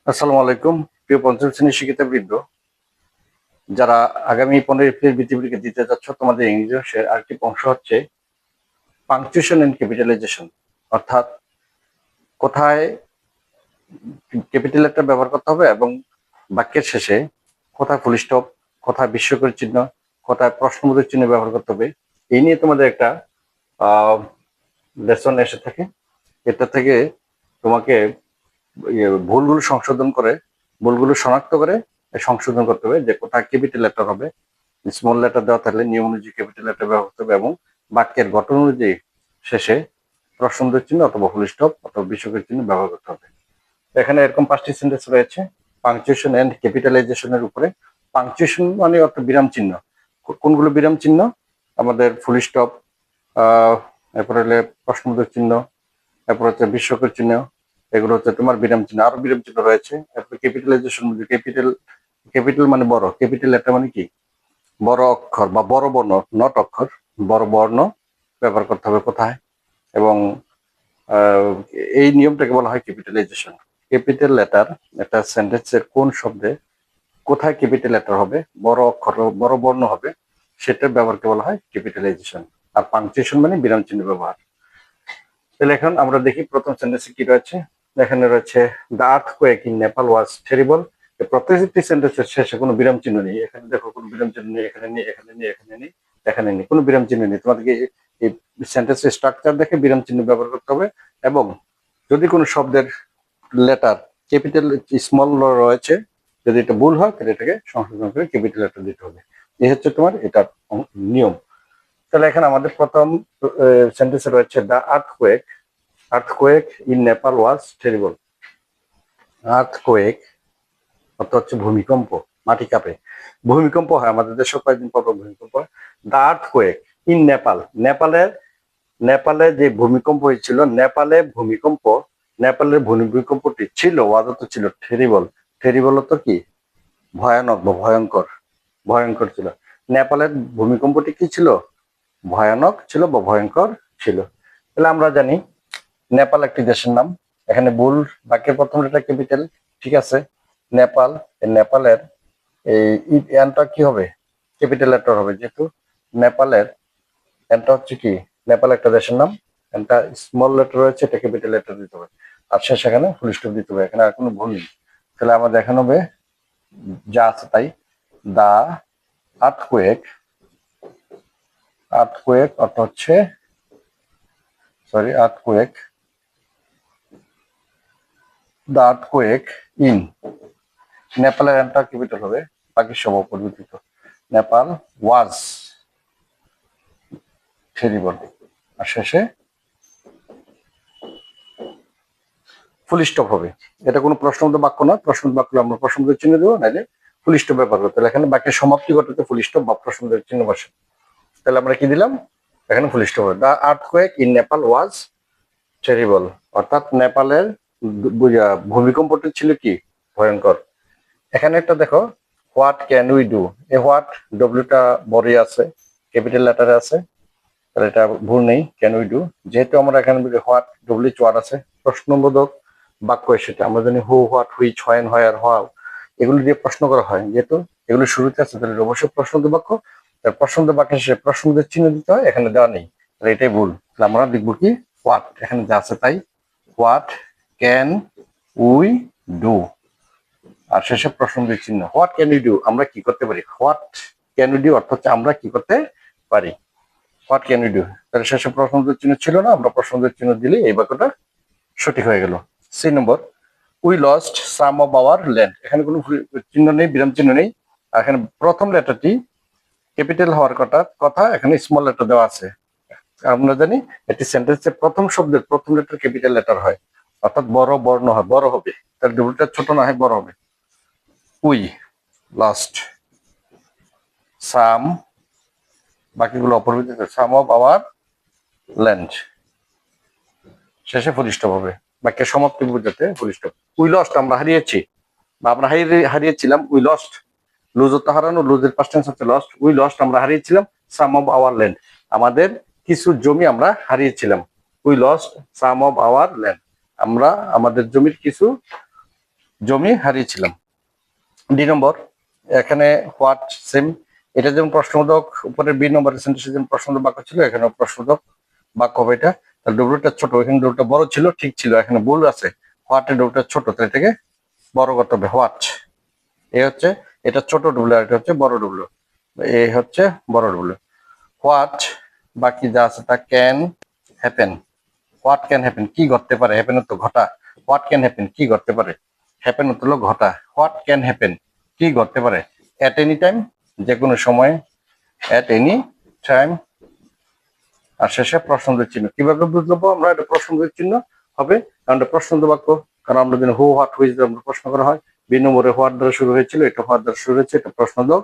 আসসালামু আলাইকুম। প্রিয় পঞ্চম শ্রেণীর শিক্ষার্থীবৃন্দ, যারা আগামী 15 এপ্রিল বৃত্তি পরীক্ষা দিতে যাচ্ছ, তোমাদের ইংরেজি অংশের আরেকটি অংশ হচ্ছে পাংচুয়েশন এন্ড ক্যাপিটালাইজেশন। অর্থাৎ কোথায় ক্যাপিটাল লেটার ব্যবহার করতে হবে এবং বাক্যের শেষে কোথায় ফুল স্টপ, কোথায় বিস্ময়কর চিহ্ন, কোথায় প্রশ্নবোধক চিহ্ন ব্যবহার করতে হবে, এই নিয়ে তোমাদের একটা লেসন এসে থাকে। এটা থেকে তোমাকে ভুলগুলো সংশোধন করে, ভুলগুলো শনাক্ত করে সংশোধন করতে হবে যে কোথায় ক্যাপিটাল লেটার হবে। স্মল লেটার দেওয়া থাকলে নিয়ম অনুযায়ী ক্যাপিটাল লেটার ব্যবহার করতে হবে এবং বাক্যের গঠন অনুযায়ী শেষে প্রশ্নবোধক চিহ্ন অথবা ফুল স্টপ অথবা বিস্ময়কর চিহ্ন ব্যবহার করতে হবে। এখানে এরকম 5টি সেন্টেন্স রয়েছে পাংচুয়েশন এন্ড ক্যাপিটালাইজেশনের উপরে। পাংচুয়েশন মানে অর্থ বিরাম চিহ্ন। কোনগুলো বিরাম চিহ্ন? আমাদের ফুল স্টপ, এরপরে হলে প্রশ্নবোধক চিহ্ন, এরপর হচ্ছে বিস্ময়কর চিহ্ন, এগুলো হচ্ছে তোমার বিরাম চিহ্ন। আরো বিরাম চিহ্ন রয়েছে। এরপর ক্যাপিটালাইজেশন, ক্যাপিটাল মানে বড়, ক্যাপিটাল লেটার মানে কি বড় অক্ষর বা বড় বর্ণ, নট অক্ষর, বড় বর্ণ ব্যবহার করতে হবে কোথায়। এবং এই নিয়মটাকে বলা হয় ক্যাপিটালাইজেশন। ক্যাপিটাল লেটার একটা সেন্টেন্সের কোন শব্দে কোথায় ক্যাপিটাল লেটার হবে, বড় অক্ষর বড় বর্ণ হবে, সেটার ব্যবহারকে বলা হয় ক্যাপিটালাইজেশন। আর পাংচুয়েশন মানে বিরাম চিহ্ন ব্যবহার। তাহলে এখন আমরা দেখি প্রথম সেন্টেন্সে কি রয়েছে। এখানে রয়েছে the earthquake in Nepal was terrible. প্রত্যেকটি সেন্টেন্সের শেষে কোনো বিরাম চিহ্ন নেই। এখানে দেখো কোনো বিরাম চিহ্ন নেই, এখানে নেই, এখানে নেই, এখানে নেই, এখানে নেই, কোনো বিরাম চিহ্ন নেই। তোমাদেরকে এই সেন্টেন্সের স্ট্রাকচার দেখে বিরাম চিহ্ন ব্যবহার করতে হবে। এবং যদি কোনো শব্দের লেটার ক্যাপিটাল স্মল রয়েছে, যদি এটা ভুল হয় তাহলে এটাকে সংশোধন করে ক্যাপিটাল লেটার দিতে হবে। এই হচ্ছে তোমার এটার নিয়ম। তাহলে এখানে আমাদের প্রথম সেন্টেন্সে রয়েছে the earthquake in Nepal was terrible. Earthquake অর্থ হচ্ছে ভূমিকম্প, মাটি কাঁপে। ভূমিকম্প হয় আমাদের দেশে কয়েকদিন পর ভূমিকম্প হয়। দ্য আর্থকুয়েক ইন নেপাল, নেপালে যে ভূমিকম্প হয়েছিল, নেপালের ভূমিকম্পটি ছিল, ওয়াজ তো ছিল টেরিবল। টেরিবল তো কি ভয়ানক বা ভয়ঙ্কর, ভয়ঙ্কর ছিল। নেপালের ভূমিকম্পটি কি ছিল? ভয়ানক ছিল বা ভয়ঙ্কর ছিল। তাহলে আমরা জানি নেপাল একটি দেশের নাম। এখানে ভুল, বাক্যের প্রথম লেটার ক্যাপিটাল, ঠিক আছে। নেপালের এই এনটা কি হবে? ক্যাপিটাল লেটার হবে, যেহেতু নেপালের এনটা হচ্ছে কি, নেপাল একটা দেশের নাম, এনটা স্মল লেটার রয়েছে, এটা ক্যাপিটাল লেটার দিতে হবে। আর শেষ এখানে ফুল স্টপ দিতে হবে, এখানে আর কোনো ভুল নেই। তাহলে আমার দেখানো হবে যা আছে তাই। দা আর্থকুয়েক, আর্থকুয়েক অর্থ হচ্ছে আর্থকুয়েক, দ্য আর্থকুয়েক ইন নেপালের এনটা ক্যাপিটাল হবে, বাকি সব অপরিবর্তিত। নেপাল ওয়াজ টেরিবল, আর শেষে ফুল স্টপ হবে। এটা কোনো প্রশ্নবোধক বাক্য না। প্রশ্নবোধক বাক্য আমরা প্রশ্নবোধক চিহ্ন দেবো, নাইলে ফুল স্টপ ব্যবহার করতে। তাহলে এখানে বাক্যের সমাপ্তি ঘটাতে ফুল স্টপ বা প্রশ্নবোধক চিহ্ন বসে। তাহলে আমরা কি দিলাম? এখানে ফুল স্টপ হবে। The earthquake in Nepal was terrible, অর্থাৎ নেপালের ভূমিকম্পটি ছিল কি ভয়ঙ্কর। এখানে একটা দেখো, হোয়াট ক্যান উই ডু। এই হোয়াট ডব্লিউটা বড়ই আছে, ক্যাপিটাল লেটারে আছে, তাহলে এটা ভুল নেই। ক্যান উই ডু, যেহেতু আমরা এখানে হোয়াট ডব্লিউ ওয়ার্ড আছে, প্রশ্নবোধক বাক্য সেটা আমরা জানি who, what, which, when, where, how, এগুলো দিয়ে প্রশ্ন করা হয়। যেহেতু এগুলো শুরুতে আছে, তাহলে অবশ্যই প্রশ্নবোধক বাক্য। তার প্রশ্নবোধক বাক্যের শেষে প্রশ্নবোধক চিহ্ন দিতে হয়, এখানে দেওয়া নেই, তাহলে এটাই ভুল। তাহলে আমরা লিখবো কি হোয়াট, এখানে যা আছে তাই। হোয়াট ক্যান উই ডু, আর শেষে প্রশ্নবোধক চিহ্ন। হোয়াট ক্যান ইউ ডু, আমরা কি করতে পারি। হোয়াট ক্যান ইউ ডু অর্থ হচ্ছে আমরা কি করতে পারি। হোয়াট ক্যান ইউ ডু, তাহলে শেষে প্রশ্নবোধক চিহ্ন ছিল না, আমরা প্রশ্নবোধক চিহ্ন দিলে এই বাক্যটা সঠিক হয়ে গেল। C number, we lost some of our land. এখানে কোনো চিহ্ন নেই, বিরাম চিহ্ন নেই। আর এখানে প্রথম লেটারটি ক্যাপিটাল হওয়ার কথা, এখানে স্মল লেটার দেওয়া আছে। আমরা জানি একটি সেন্টেন্সের প্রথম শব্দের প্রথম লেটার ক্যাপিটাল লেটার হয়, অর্থাৎ বড় বর্ণ হয়, বড় হবে। তার ডবলটা ছোট না হয়, বড় হবে। উই লস্ট সাম, বাকিগুলো অপরিবর্তিত, সাম অফ আওয়ার ল্যান্ড, শেষে ফুল স্টপ হবে। বাক্যের সমাপ্তি বোঝাতে ফুল স্টপ। উই লস্ট আমরা হারিয়েছি বা আমরা হারিয়েছিলাম। উই লস্ট, লুজ তো হারানো, লুজের পাস্ট টেন্স হচ্ছে লস্ট। উই লস্ট আমরা হারিয়েছিলাম সাম অফ আওয়ার ল্যান্ড, আমাদের কিছু জমি আমরা হারিয়েছিলাম। We lost some of our land, আমরা আমাদের জমির কিছু জমি হারিয়েছিলাম। ডি নম্বর, এখানে হোয়াট সেম, এটা যেমন প্রশ্নবোধক, উপরে বি নম্বরের সেন্টেন্সে যেমন প্রশ্নবোধক বাক্য ছিল, এখানে প্রশ্নবোধক বাক্য হবে এটা। তাহলে ডব্লিউটা ছোট, এখানে ডব্লিউটা বড় ছিল, ঠিক ছিল, এখানে ভুল আছে, হোয়াটের ডব্লিউটা ছোট, তাই এটাকে বড় করতে হবে, হোয়াট। এ হচ্ছে, এটা ছোট ডব্লিউ আর এটা হচ্ছে বড় ডব্লিউ, এ হচ্ছে বড় ডব্লিউ। হোয়াট বাকি যা আছে তা can happen, what can happen কি ঘটতে পারে, হ্যাপেন তো ঘটা, হোয়াট ক্যান হ্যাপেন কি ঘটতে পারে, হ্যাপেন হলো ঘটা, হোয়াট ক্যান হ্যাপেন কি ঘটতে পারে, অ্যাট এনি টাইম যে কোনো সময়, অ্যাট এনি টাইম, আর শেষে প্রশ্নবোধক চিহ্ন। কিভাবে বুঝবো আমরা এটা প্রশ্নবোধক চিহ্ন হবে, কারণ এটা প্রশ্নবোধক বাক্য, কারণ আমরা যদি হু হোয়াট হুইচ আমরা প্রশ্ন করা হয়, বি নম্বরে হোয়াট দ্বারা শুরু হয়েছিল, এটা হোয়াট দ্বারা শুরু হয়েছে, এটা প্রশ্নবোধক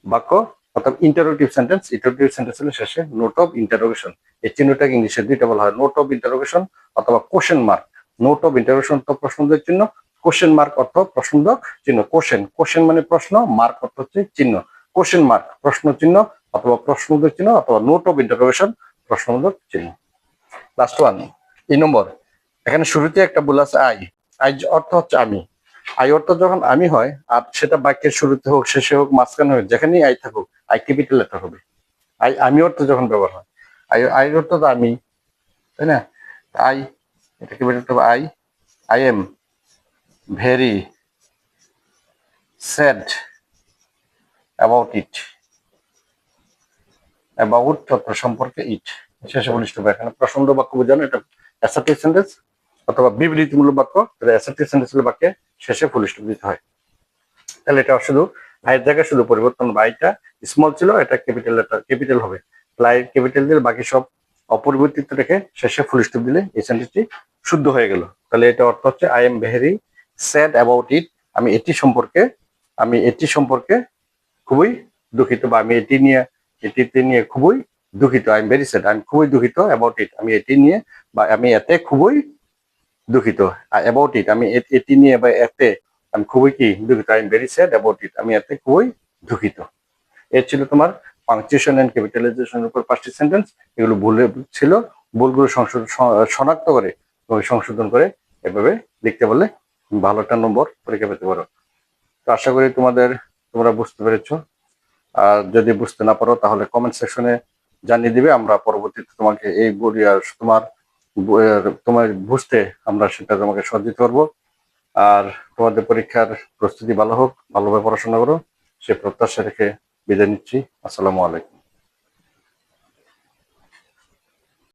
বাক্য, অর্থাৎ ইন্টারোগেটিভ সেন্টেন্স। ইন্টারোগেটিভ সেন্টেন্স হলে শেষে নোট অফ ইন্টারোগেশন, এই চিহ্নটাকে ইংলিশে দুইটা বলা হয়, নোট অফ ইন্টারোগেশন অথবা question mark. Note of interrogation তো প্রশ্নবোধক চিহ্ন, কোশ্চেন মার্ক অর্থ প্রশ্নবোধক চিহ্ন। কোশ্চেন মানে প্রশ্ন, মার্ক অর্থ হচ্ছে চিহ্ন, কোশ্চেন মার্ক প্রশ্ন চিহ্ন অথবা প্রশ্নবোধক চিহ্ন, অথবা নোট অফ ইন্টারোগেশন প্রশ্নবোধক চিহ্ন। লাস্ট ওয়ান, এই নম্বর, এখানে শুরুতে একটা ভুল আছে, আই। আই অর্থ হচ্ছে আমি, আই অর্থ যখন আমি হয়, আর সেটা বাক্যের শুরুতে হোক, শেষে হোক, মাঝখানে হোক, যেখানেই আই থাকুক, আই ক্যাপিটাল লেটার হবে। আই আমি অর্থ যখন ব্যবহার হয়, আই অর্থ তো আমি, তাই না? আই, এটা ক্যাপিটাল হবে, I am very sad about it, about অর্থ সম্পর্কে, ইট শেষে বলিষ্ঠ হবে। এখানে প্রশ্নবোধক বাক্য বোঝানো, এটা অ্যাসার্টিভ সেন্টেন্স অথবা বিবৃতিমূলক বাক্য, অ্যাসার্টিভ সেন্টেন্স হলে বাক্যে শেষে ফুল স্টপ দিতে হয়। তাহলে এটা শুধু আয়ের জায়গায় শুধু পরিবর্তন, আইটা স্মল ছিল, এটা ক্যাপিটাল লেটার, ক্যাপিটাল হবে, আই ক্যাপিটাল দিলে বাকি সব অপরিবর্তিত রেখে শেষে ফুল স্টপ দিলে এই সেন্টেন্সটি শুদ্ধ হয়ে গেল। তাহলে এটা অর্থ হচ্ছে I am very sad about it, আমি এটি সম্পর্কে খুবই দুঃখিত, বা আমি এটিতে নিয়ে খুবই দুঃখিত, আই এম ভেরি স্যাড, আমি খুবই দুঃখিত অ্যাবাউট ইট, আমি এটি নিয়ে বা আমি এতে খুবই দুঃখিত, অ্যাবাউট ইট আমি এটি নিয়ে বা এতে আমি খুবই কি দুঃখিত, I am very sad about it, আমি এতে খুবই দুঃখিত। এর ছিল তোমার পাংচুয়েশন এন্ড ক্যাপিটালাইজেশনের উপর 5টি সেন্টেন্স। এগুলো ভুল ছিল, ভুলগুলো শনাক্ত করে সংশোধন করে এভাবে লিখতে বললে ভালো একটা নম্বর পরীক্ষা পেতে পারো। তো আশা করি তোমরা বুঝতে পেরেছো। আর যদি বুঝতে না পারো তাহলে কমেন্ট সেকশনে জানিয়ে দিবে, আমরা পরবর্তীতে তোমাকে এই বই আর তোমার বুঝতে আমরা সেটা তোমাকে সহযোগিতা করবো। আর তোমাদের পরীক্ষার প্রস্তুতি ভালো হোক, ভালোভাবে পড়াশোনা করো, সে প্রত্যাশা রেখে বিদায় নিচ্ছি। আসসালামু আলাইকুম।